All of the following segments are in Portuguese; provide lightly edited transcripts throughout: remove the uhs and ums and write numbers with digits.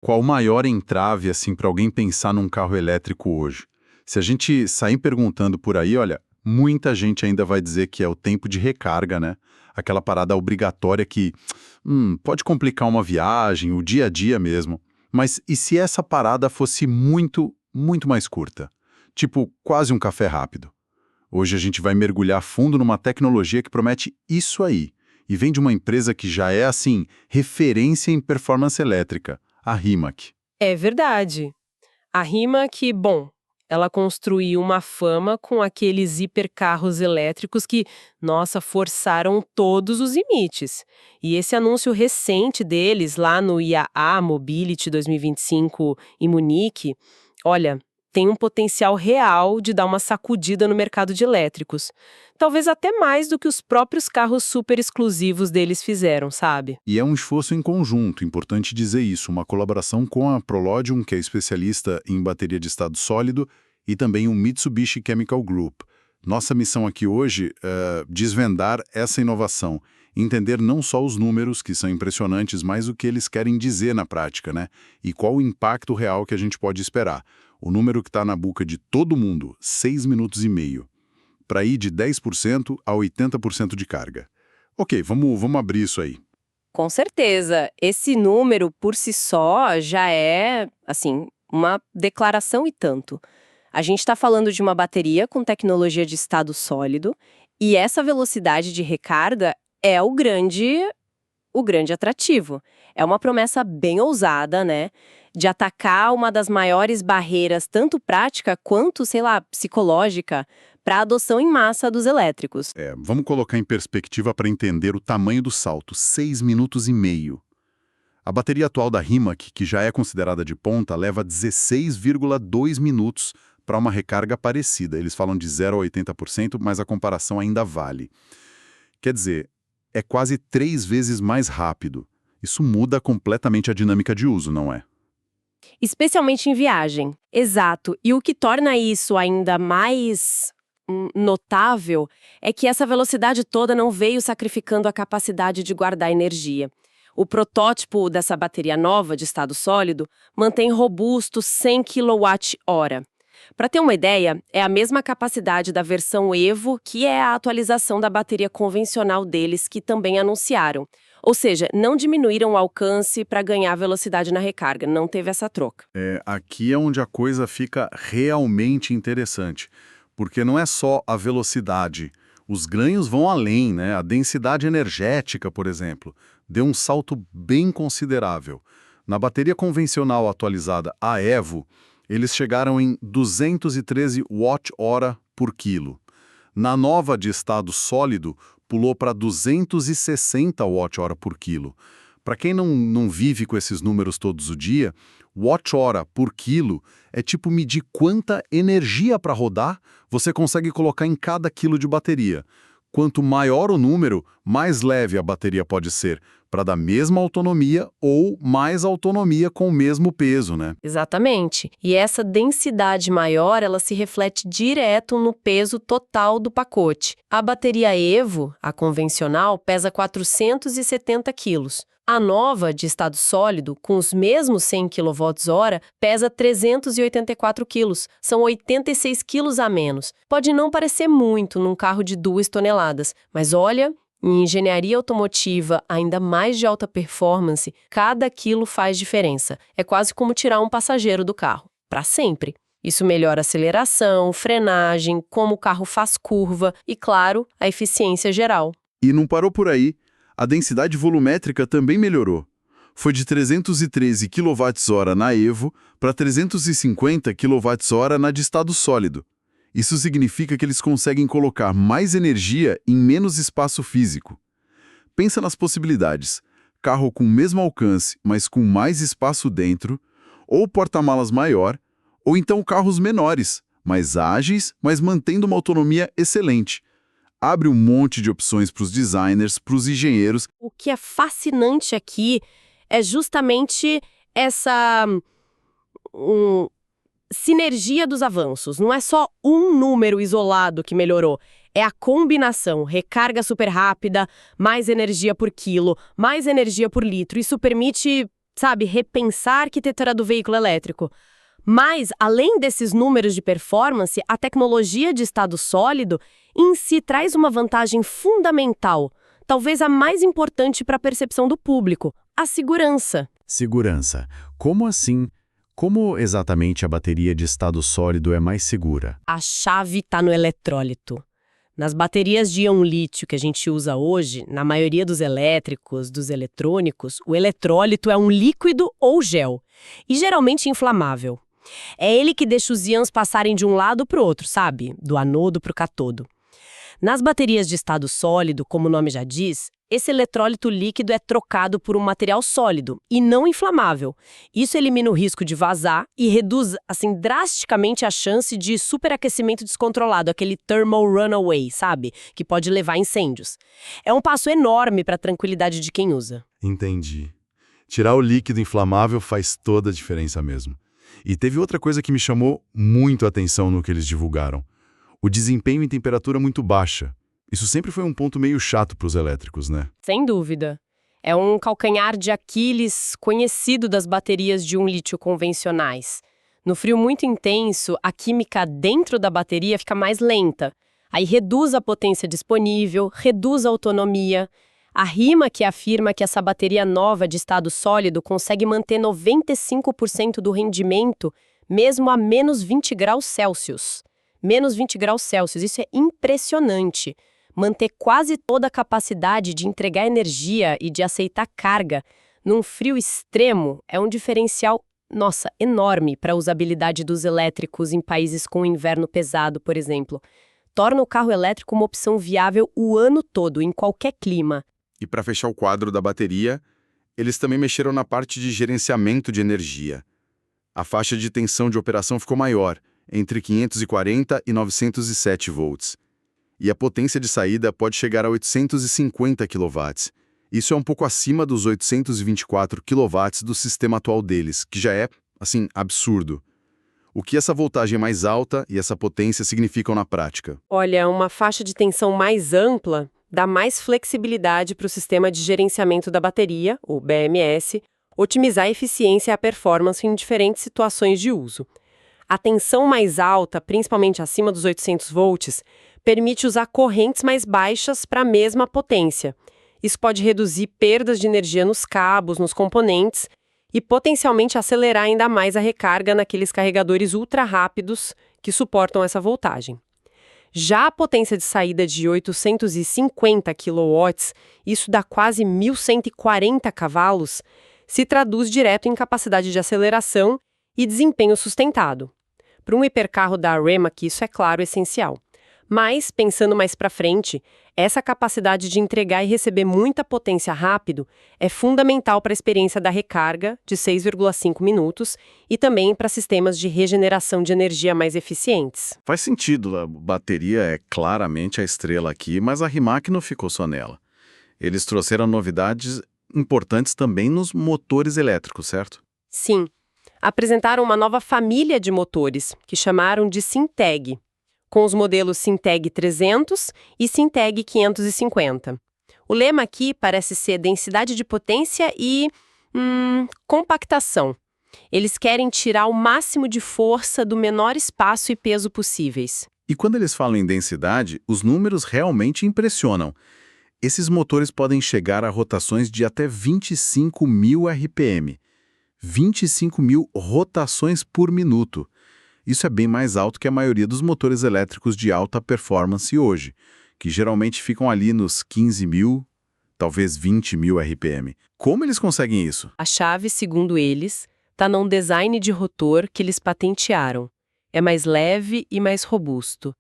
Qual o maior entrave, assim, para alguém pensar num carro elétrico hoje? Se a gente sair perguntando por aí, olha, muita gente ainda vai dizer que é o tempo de recarga, né? Aquela parada obrigatória que pode complicar uma viagem, o dia a dia mesmo. Mas e se essa parada fosse muito, muito mais curta? Tipo, quase um café rápido. Hoje a gente vai mergulhar fundo numa tecnologia que promete isso aí. E vem de uma empresa que já é, assim, referência em performance elétrica, a Rimac. É verdade. A Rimac, bom, ela construiu uma fama com aqueles hipercarros elétricos que, nossa, forçaram todos os limites. E esse anúncio recente deles lá no IAA Mobility 2025 em Munique, olha, tem um potencial real de dar uma sacudida no mercado de elétricos. Talvez até mais do que os próprios carros super exclusivos deles fizeram, sabe? E é um esforço em conjunto, importante dizer isso, uma colaboração com a Prolodium, que é especialista em bateria de estado sólido, e também o Mitsubishi Chemical Group. Nossa missão aqui hoje é desvendar essa inovação, entender não só os números, que são impressionantes, mas o que eles querem dizer na prática, né? E qual o impacto real que a gente pode esperar. O número que está na boca de todo mundo, 6,5 minutos, para ir de 10% a 80% de carga. Ok, vamos abrir isso aí. Com certeza. Esse número, por si só, já é, assim, uma declaração e tanto. A gente está falando de uma bateria com tecnologia de estado sólido e essa velocidade de recarga é o grande atrativo. É uma promessa bem ousada, né? De atacar uma das maiores barreiras, tanto prática quanto, sei lá, psicológica, para a adoção em massa dos elétricos. Vamos colocar em perspectiva para entender o tamanho do salto, 6,5 minutos. A bateria atual da Rimac, que já é considerada de ponta, leva 16,2 minutos para uma recarga parecida. Eles falam de 0 a 80%, mas a comparação ainda vale. Quer dizer, é quase 3 vezes mais rápido. Isso muda completamente a dinâmica de uso, não é? Especialmente em viagem. Exato. E o que torna isso ainda mais notável é que essa velocidade toda não veio sacrificando a capacidade de guardar energia. O protótipo dessa bateria nova de estado sólido mantém robusto 100 kWh. Para ter uma ideia, é a mesma capacidade da versão Evo, que é a atualização da bateria convencional deles, que também anunciaram. Ou seja, não diminuíram o alcance para ganhar velocidade na recarga, não teve essa troca. Aqui é onde a coisa fica realmente interessante, porque não é só a velocidade. Os ganhos vão além, né? A densidade energética, por exemplo, deu um salto bem considerável. Na bateria convencional atualizada, a Evo, eles chegaram em 213 watt-hora por quilo. Na nova de estado sólido, pulou para 260 watt-hora por quilo. Para quem não vive com esses números todos os dias, watt-hora por quilo é tipo medir quanta energia para rodar você consegue colocar em cada quilo de bateria. Quanto maior o número, mais leve a bateria pode ser, para dar mesma autonomia ou mais autonomia com o mesmo peso, né? Exatamente. E essa densidade maior, ela se reflete direto no peso total do pacote. A bateria Evo, a convencional, pesa 470 quilos. A nova, de estado sólido, com os mesmos 100 kWh, pesa 384 quilos. São 86 quilos a menos. Pode não parecer muito num carro de 2 toneladas, mas olha, em engenharia automotiva, ainda mais de alta performance, cada quilo faz diferença. É quase como tirar um passageiro do carro, para sempre. Isso melhora a aceleração, frenagem, como o carro faz curva e, claro, a eficiência geral. E não parou por aí. A densidade volumétrica também melhorou. Foi de 313 kWh na Evo para 350 kWh na de estado sólido. Isso significa que eles conseguem colocar mais energia em menos espaço físico. Pensa nas possibilidades. Carro com o mesmo alcance, mas com mais espaço dentro, ou porta-malas maior, ou então carros menores, mais ágeis, mas mantendo uma autonomia excelente. Abre um monte de opções para os designers, para os engenheiros. O que é fascinante aqui é justamente essa sinergia dos avanços. Não é só um número isolado que melhorou. É a combinação, recarga super rápida, mais energia por quilo, mais energia por litro. Isso permite, sabe, repensar a arquitetura do veículo elétrico. Mas, além desses números de performance, a tecnologia de estado sólido em si traz uma vantagem fundamental, talvez a mais importante para a percepção do público: a segurança. Segurança. Como assim? Como exatamente a bateria de estado sólido é mais segura? A chave está no eletrólito. Nas baterias de íon lítio que a gente usa hoje, na maioria dos elétricos, dos eletrônicos, o eletrólito é um líquido ou gel, e geralmente inflamável. É ele que deixa os íons passarem de um lado para o outro, sabe? Do anodo para o catodo. Nas baterias de estado sólido, como o nome já diz, esse eletrólito líquido é trocado por um material sólido e não inflamável. Isso elimina o risco de vazar e reduz, assim, drasticamente a chance de superaquecimento descontrolado, aquele thermal runaway, sabe? Que pode levar a incêndios. É um passo enorme para a tranquilidade de quem usa. Entendi. Tirar o líquido inflamável faz toda a diferença mesmo. E teve outra coisa que me chamou muito a atenção no que eles divulgaram. O desempenho em temperatura muito baixa. Isso sempre foi um ponto meio chato para os elétricos, né? Sem dúvida. É um calcanhar de Aquiles conhecido das baterias de um lítio convencionais. No frio muito intenso, a química dentro da bateria fica mais lenta. Aí reduz a potência disponível, reduz a autonomia. A RIMA que afirma que essa bateria nova de estado sólido consegue manter 95% do rendimento mesmo a menos 20 graus Celsius. Menos 20 graus Celsius, isso é impressionante. Manter quase toda a capacidade de entregar energia e de aceitar carga num frio extremo é um diferencial, nossa, enorme para a usabilidade dos elétricos em países com inverno pesado, por exemplo. Torna o carro elétrico uma opção viável o ano todo, em qualquer clima. E para fechar o quadro da bateria, eles também mexeram na parte de gerenciamento de energia. A faixa de tensão de operação ficou maior, entre 540 e 907 volts. E a potência de saída pode chegar a 850 kW. Isso é um pouco acima dos 824 kW do sistema atual deles, que já é, assim, absurdo. O que essa voltagem mais alta e essa potência significam na prática? Olha, uma faixa de tensão mais ampla dá mais flexibilidade para o sistema de gerenciamento da bateria, o BMS, otimizar a eficiência e a performance em diferentes situações de uso. A tensão mais alta, principalmente acima dos 800 volts, permite usar correntes mais baixas para a mesma potência. Isso pode reduzir perdas de energia nos cabos, nos componentes e potencialmente acelerar ainda mais a recarga naqueles carregadores ultra rápidos que suportam essa voltagem. Já a potência de saída de 850 kW, isso dá quase 1.140 cavalos, se traduz direto em capacidade de aceleração e desempenho sustentado. Para um hipercarro da Rimac, isso é claro, essencial. Mas, pensando mais para frente, essa capacidade de entregar e receber muita potência rápido é fundamental para a experiência da recarga, de 6,5 minutos, e também para sistemas de regeneração de energia mais eficientes. Faz sentido, a bateria é claramente a estrela aqui, mas a Rimac não ficou só nela. Eles trouxeram novidades importantes também nos motores elétricos, certo? Sim. Apresentaram uma nova família de motores, que chamaram de Sinteg, com os modelos Sinteg 300 e Sinteg 550. O lema aqui parece ser densidade de potência e compactação. Eles querem tirar o máximo de força do menor espaço e peso possíveis. E quando eles falam em densidade, os números realmente impressionam. Esses motores podem chegar a rotações de até 25.000 RPM. 25.000 rotações por minuto. Isso é bem mais alto que a maioria dos motores elétricos de alta performance hoje, que geralmente ficam ali nos 15.000, talvez 20.000 RPM. Como eles conseguem isso? A chave, segundo eles, está num design de rotor que eles patentearam. É mais leve e mais robusto.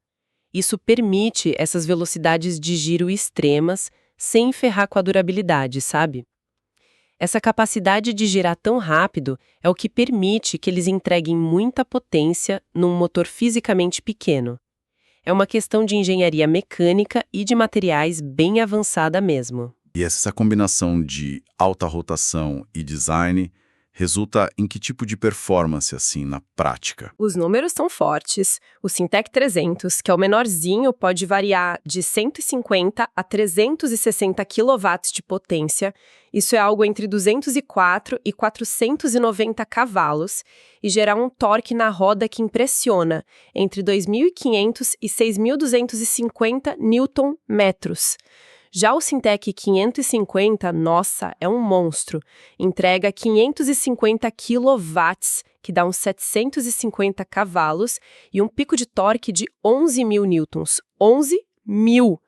Isso permite essas velocidades de giro extremas sem ferrar com a durabilidade, sabe? Essa capacidade de girar tão rápido é o que permite que eles entreguem muita potência num motor fisicamente pequeno. É uma questão de engenharia mecânica e de materiais bem avançada mesmo. E essa combinação de alta rotação e design Resulta em que tipo de performance, assim, na prática? Os números são fortes. O Syntec 300, que é o menorzinho, pode variar de 150 a 360 kW de potência. Isso é algo entre 204 e 490 cavalos e gerar um torque na roda que impressiona, entre 2.500 e 6.250 Nm. Já o Syntec 550, nossa, é um monstro. Entrega 550 kW, que dá uns 750 cavalos, e um pico de torque de 11.000 newtons. 11.000!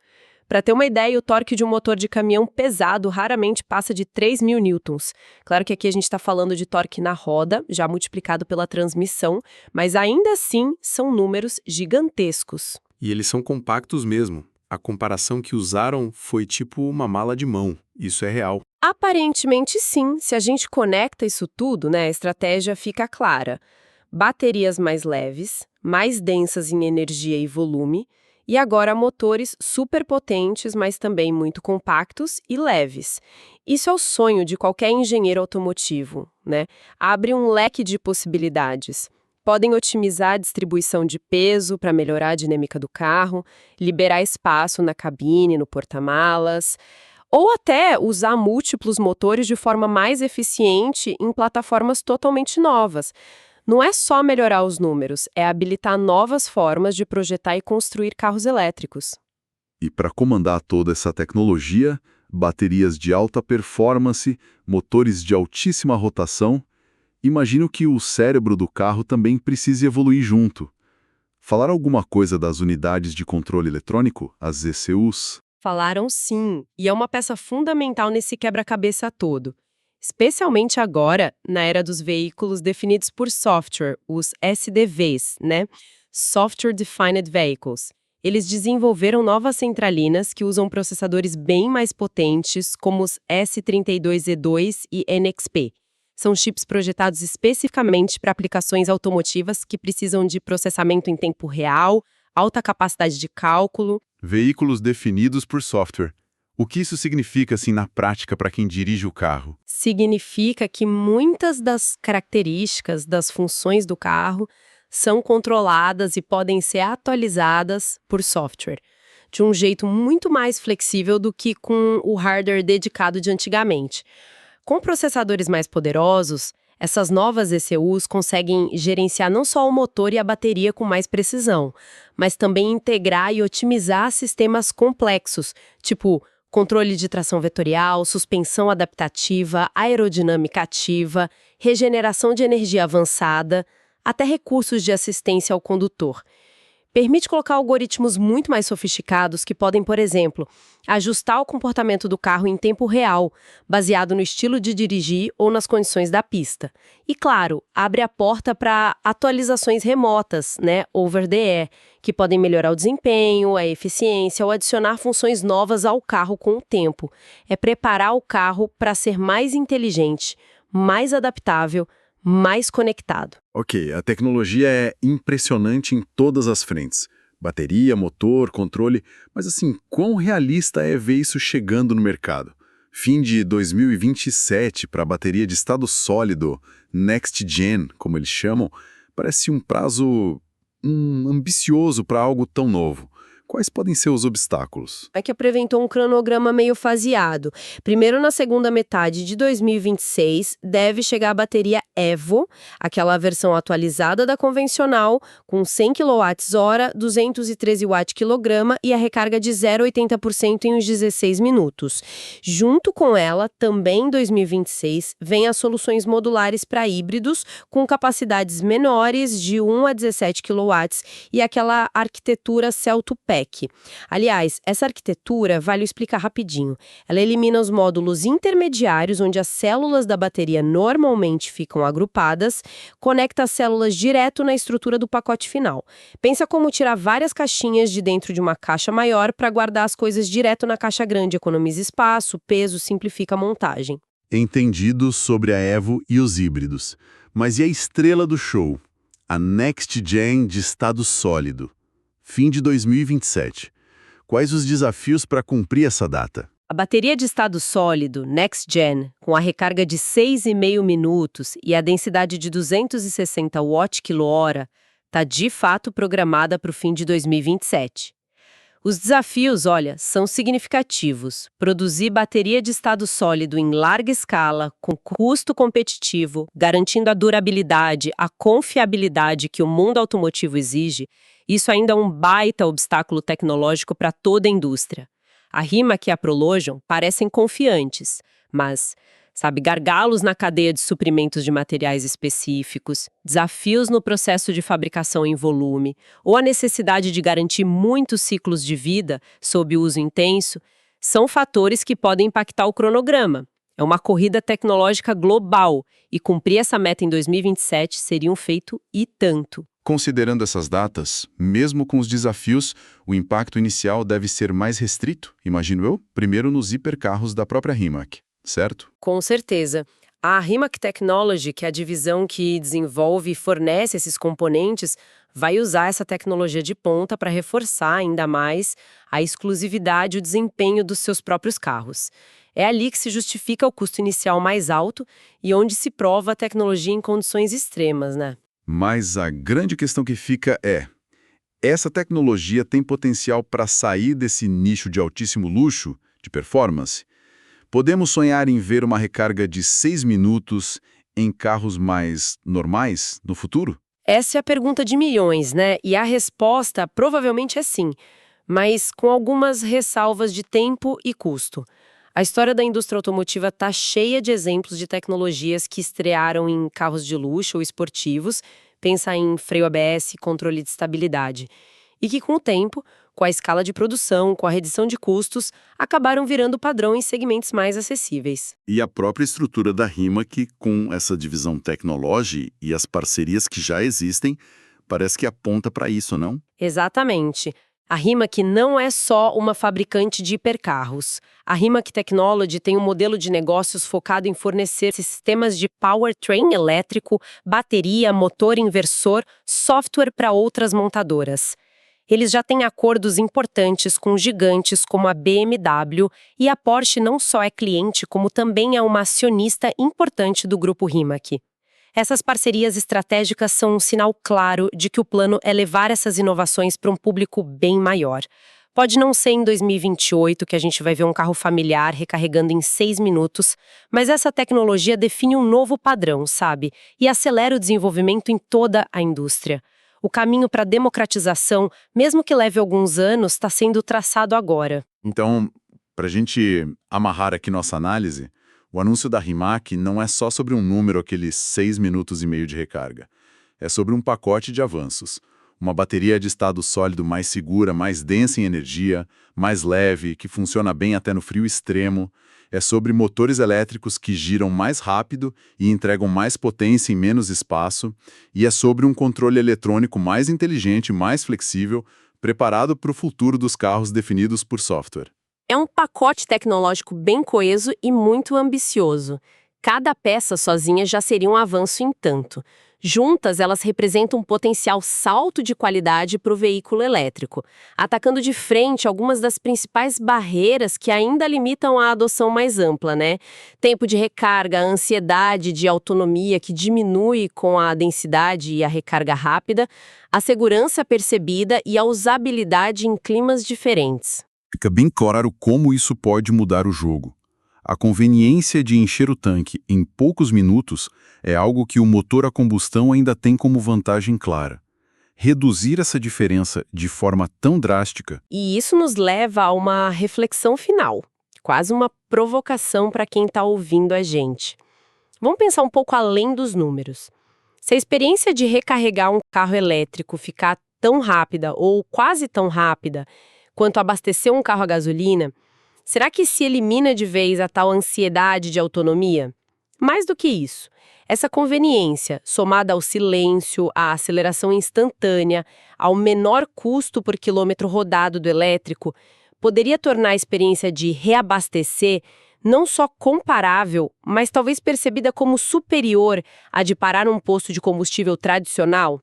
Para ter uma ideia, o torque de um motor de caminhão pesado raramente passa de 3.000 newtons. Claro que aqui a gente está falando de torque na roda, já multiplicado pela transmissão, mas ainda assim são números gigantescos. E eles são compactos mesmo. A comparação que usaram foi tipo uma mala de mão. Isso é real. Aparentemente sim, se a gente conecta isso tudo, né, a estratégia fica clara. Baterias mais leves, mais densas em energia e volume, e agora motores super potentes, mas também muito compactos e leves. Isso é o sonho de qualquer engenheiro automotivo, né? Abre um leque de possibilidades. Podem otimizar a distribuição de peso para melhorar a dinâmica do carro, liberar espaço na cabine, no porta-malas, ou até usar múltiplos motores de forma mais eficiente em plataformas totalmente novas. Não é só melhorar os números, é habilitar novas formas de projetar e construir carros elétricos. E para comandar toda essa tecnologia, baterias de alta performance, motores de altíssima rotação, imagino que o cérebro do carro também precise evoluir junto. Falar alguma coisa das unidades de controle eletrônico, as ECUs? Falaram sim, e é uma peça fundamental nesse quebra-cabeça todo. Especialmente agora, na era dos veículos definidos por software, os SDVs, né? Software Defined Vehicles. Eles desenvolveram novas centralinas que usam processadores bem mais potentes, como os S32E2 e NXP. São chips projetados especificamente para aplicações automotivas que precisam de processamento em tempo real, alta capacidade de cálculo. Veículos definidos por software. O que isso significa, assim, na prática para quem dirige o carro? Significa que muitas das características das funções do carro são controladas e podem ser atualizadas por software, de um jeito muito mais flexível do que com o hardware dedicado de antigamente. Com processadores mais poderosos, essas novas ECUs conseguem gerenciar não só o motor e a bateria com mais precisão, mas também integrar e otimizar sistemas complexos, tipo controle de tração vetorial, suspensão adaptativa, aerodinâmica ativa, regeneração de energia avançada, até recursos de assistência ao condutor. Permite colocar algoritmos muito mais sofisticados que podem, por exemplo, ajustar o comportamento do carro em tempo real, baseado no estilo de dirigir ou nas condições da pista. E, claro, abre a porta para atualizações remotas, né, over the air, que podem melhorar o desempenho, a eficiência ou adicionar funções novas ao carro com o tempo. É preparar o carro para ser mais inteligente, mais adaptável, mais conectado. Ok, a tecnologia é impressionante em todas as frentes. Bateria, motor, controle, mas assim, quão realista é ver isso chegando no mercado? Fim de 2027 para a bateria de estado sólido, Next Gen, como eles chamam, parece um prazo ambicioso para algo tão novo. Quais podem ser os obstáculos? É que apresentou um cronograma meio faseado. Primeiro, na segunda metade de 2026, deve chegar a bateria EVO, aquela versão atualizada da convencional, com 100 kWh, 213 Wh/kg e a recarga de 0 a 80% em uns 16 minutos. Junto com ela, também em 2026, vem as soluções modulares para híbridos, com capacidades menores de 1 a 17 kW e aquela arquitetura Cell-to-Pack. Aliás, essa arquitetura, vale explicar rapidinho. Ela elimina os módulos intermediários, onde as células da bateria normalmente ficam agrupadas, conecta as células direto na estrutura do pacote final. Pensa como tirar várias caixinhas de dentro de uma caixa maior para guardar as coisas direto na caixa grande, economiza espaço, peso, simplifica a montagem. Entendido sobre a EVO e os híbridos. Mas e a estrela do show? A Next Gen de estado sólido. Fim de 2027. Quais os desafios para cumprir essa data? A bateria de estado sólido, Next Gen, com a recarga de 6,5 minutos e a densidade de 260 Wh/kWh, está de fato programada para o fim de 2027. Os desafios, olha, são significativos. Produzir bateria de estado sólido em larga escala, com custo competitivo, garantindo a durabilidade, a confiabilidade que o mundo automotivo exige, isso ainda é um baita obstáculo tecnológico para toda a indústria. A Rimac e a Prologion parecem confiantes, mas, gargalos na cadeia de suprimentos de materiais específicos, desafios no processo de fabricação em volume, ou a necessidade de garantir muitos ciclos de vida sob uso intenso, são fatores que podem impactar o cronograma. É uma corrida tecnológica global, e cumprir essa meta em 2027 seria um feito e tanto. Considerando essas datas, mesmo com os desafios, o impacto inicial deve ser mais restrito, imagino eu, primeiro nos hipercarros da própria Rimac, certo? Com certeza. A Rimac Technology, que é a divisão que desenvolve e fornece esses componentes, vai usar essa tecnologia de ponta para reforçar ainda mais a exclusividade e o desempenho dos seus próprios carros. É ali que se justifica o custo inicial mais alto e onde se prova a tecnologia em condições extremas, né? Mas a grande questão que fica é: essa tecnologia tem potencial para sair desse nicho de altíssimo luxo, de performance? Podemos sonhar em ver uma recarga de 6 minutos em carros mais normais no futuro? Essa é a pergunta de milhões, né? E a resposta provavelmente é sim, mas com algumas ressalvas de tempo e custo. A história da indústria automotiva está cheia de exemplos de tecnologias que estrearam em carros de luxo ou esportivos, pensa em freio ABS e controle de estabilidade, e que com o tempo, com a escala de produção, com a redução de custos, acabaram virando padrão em segmentos mais acessíveis. E a própria estrutura da Rimac, com essa divisão tecnológica e as parcerias que já existem, parece que aponta para isso, não? Exatamente. A Rimac não é só uma fabricante de hipercarros. A Rimac Technology tem um modelo de negócios focado em fornecer sistemas de powertrain elétrico, bateria, motor inversor, software para outras montadoras. Eles já têm acordos importantes com gigantes como a BMW, e a Porsche não só é cliente, como também é uma acionista importante do grupo Rimac. Essas parcerias estratégicas são um sinal claro de que o plano é levar essas inovações para um público bem maior. Pode não ser em 2028 que a gente vai ver um carro familiar recarregando em 6 minutos, mas essa tecnologia define um novo padrão, sabe? E acelera o desenvolvimento em toda a indústria. O caminho para a democratização, mesmo que leve alguns anos, está sendo traçado agora. Então, para a gente amarrar aqui nossa análise, o anúncio da Rimac não é só sobre um número, aqueles 6 minutos e meio de recarga. É sobre um pacote de avanços. Uma bateria de estado sólido mais segura, mais densa em energia, mais leve, que funciona bem até no frio extremo. É sobre motores elétricos que giram mais rápido e entregam mais potência em menos espaço. E é sobre um controle eletrônico mais inteligente, mais flexível, preparado para o futuro dos carros definidos por software. É um pacote tecnológico bem coeso e muito ambicioso. Cada peça sozinha já seria um avanço em tanto. Juntas, elas representam um potencial salto de qualidade para o veículo elétrico, atacando de frente algumas das principais barreiras que ainda limitam a adoção mais ampla, né? Tempo de recarga, a ansiedade de autonomia que diminui com a densidade e a recarga rápida, a segurança percebida e a usabilidade em climas diferentes. Fica bem claro como isso pode mudar o jogo. A conveniência de encher o tanque em poucos minutos é algo que o motor a combustão ainda tem como vantagem clara. Reduzir essa diferença de forma tão drástica... E isso nos leva a uma reflexão final, quase uma provocação para quem está ouvindo a gente. Vamos pensar um pouco além dos números. Se a experiência de recarregar um carro elétrico ficar tão rápida ou quase tão rápida quanto abastecer um carro a gasolina, será que se elimina de vez a tal ansiedade de autonomia? Mais do que isso, essa conveniência, somada ao silêncio, à aceleração instantânea, ao menor custo por quilômetro rodado do elétrico, poderia tornar a experiência de reabastecer não só comparável, mas talvez percebida como superior à de parar num posto de combustível tradicional?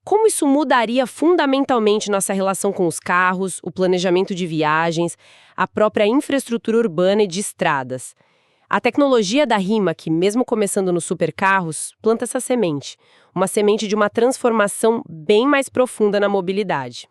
como isso mudaria fundamentalmente nossa relação com os carros, o planejamento de viagens, a própria infraestrutura urbana e de estradas. A tecnologia da Rimac, mesmo começando nos supercarros, planta essa semente, uma semente de uma transformação bem mais profunda na mobilidade.